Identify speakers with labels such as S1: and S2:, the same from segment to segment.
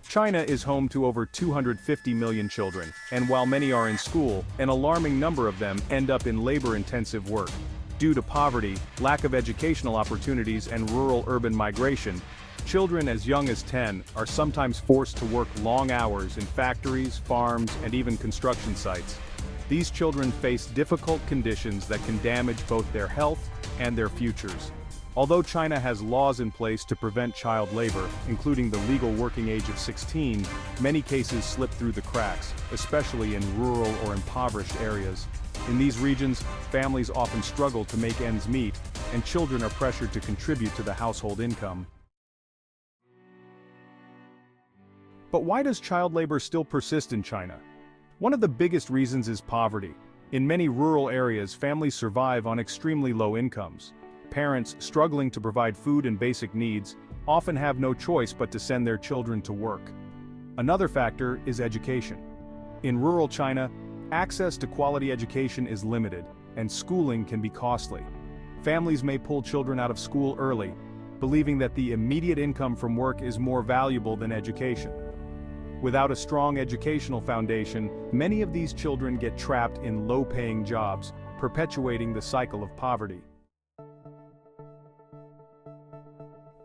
S1: China is home to over 250 million children, and while many are in school, an alarming number of them end up in labor-intensive work. Due to poverty, lack of educational opportunities and rural-urban migration, children as young as 10 are sometimes forced to work long hours in factories, farms, and even construction sites. These children face difficult conditions that can damage both their health and their futures. Although China has laws in place to prevent child labor, including the legal working age of 16, many cases slip through the cracks, especially in rural or impoverished areas. In these regions, families often struggle to make ends meet, and children are pressured to contribute to the household income. But why does child labor still persist in China? One of the biggest reasons is poverty. In many rural areas, families survive on extremely low incomes. Parents, struggling to provide food and basic needs, often have no choice but to send their children to work. Another factor is education. In rural China, access to quality education is limited, and schooling can be costly. Families may pull children out of school early, believing that the immediate income from work is more valuable than education. Without a strong educational foundation, many of these children get trapped in low-paying jobs, perpetuating the cycle of poverty.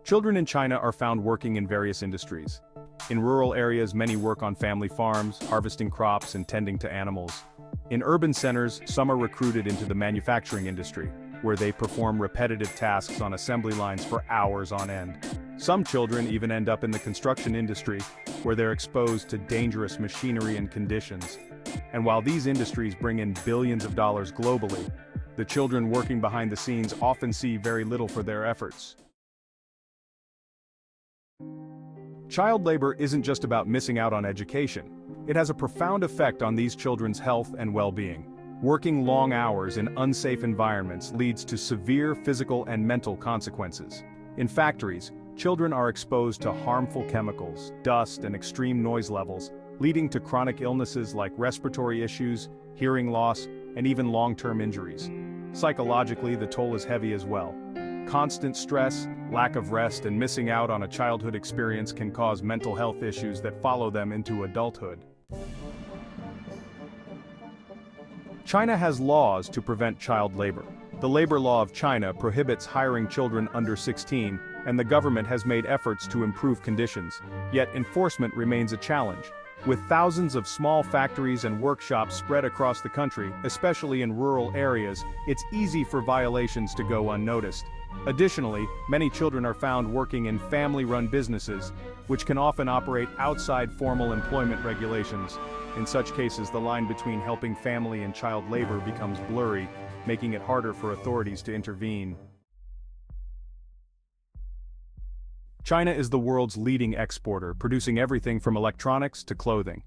S1: Children in China are found working in various industries. In rural areas, many work on family farms, harvesting crops and tending to animals. In urban centers, some are recruited into the manufacturing industry, where they perform repetitive tasks on assembly lines for hours on end. Some children even end up in the construction industry, where they're exposed to dangerous machinery and conditions. And while these industries bring in billions of dollars globally, the children working behind the scenes often see very little for their efforts. Child labor isn't just about missing out on education. It has a profound effect on these children's health and well-being. Working long hours in unsafe environments leads to severe physical and mental consequences. In factories, children are exposed to harmful chemicals, dust, and extreme noise levels, leading to chronic illnesses like respiratory issues, hearing loss, and even long-term injuries. Psychologically, the toll is heavy as well. Constant stress, lack of rest, and missing out on a childhood experience can cause mental health issues that follow them into adulthood. China has laws to prevent child labor. The labor law of China prohibits hiring children under 16, and the government has made efforts to improve conditions, yet enforcement remains a challenge. With thousands of small factories and workshops spread across the country, especially in rural areas, it's easy for violations to go unnoticed. Additionally, many children are found working in family-run businesses, which can often operate outside formal employment regulations. In such cases, the line between helping family and child labor becomes blurry, making it harder for authorities to intervene. China is the world's leading exporter, producing everything from electronics to clothing.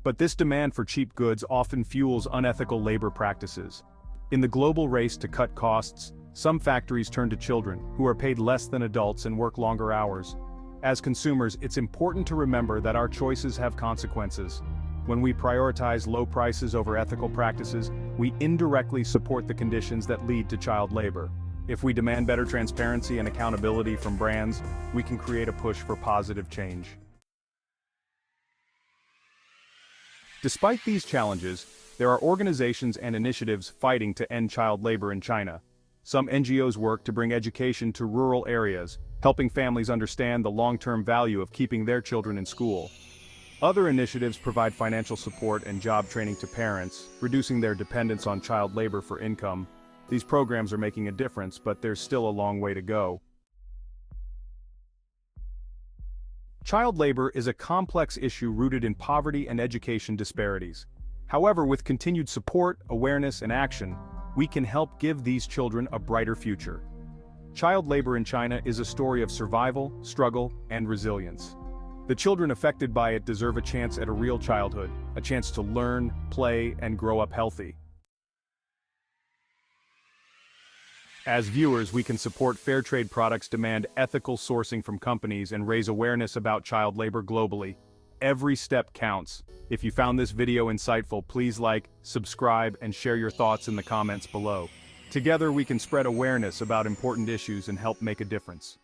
S1: But this demand for cheap goods often fuels unethical labor practices. In the global race to cut costs, some factories turn to children, who are paid less than adults and work longer hours. As consumers, it's important to remember that our choices have consequences. When we prioritize low prices over ethical practices, we indirectly support the conditions that lead to child labor. If we demand better transparency and accountability from brands, we can create a push for positive change. Despite these challenges, there are organizations and initiatives fighting to end child labor in China. Some NGOs work to bring education to rural areas, helping families understand the long-term value of keeping their children in school. Other initiatives provide financial support and job training to parents, reducing their dependence on child labor for income. These programs are making a difference, but there's still a long way to go. Child labor is a complex issue rooted in poverty and education disparities. However, with continued support, awareness, and action, we can help give these children a brighter future. Child labor in China is a story of survival, struggle, and resilience. The children affected by it deserve a chance at a real childhood, a chance to learn, play, and grow up healthy. As viewers, we can support fair trade products, demand ethical sourcing from companies, and raise awareness about child labor globally. Every step counts. If you found this video insightful, please like, subscribe, and share your thoughts in the comments below. Together we can spread awareness about important issues and help make a difference.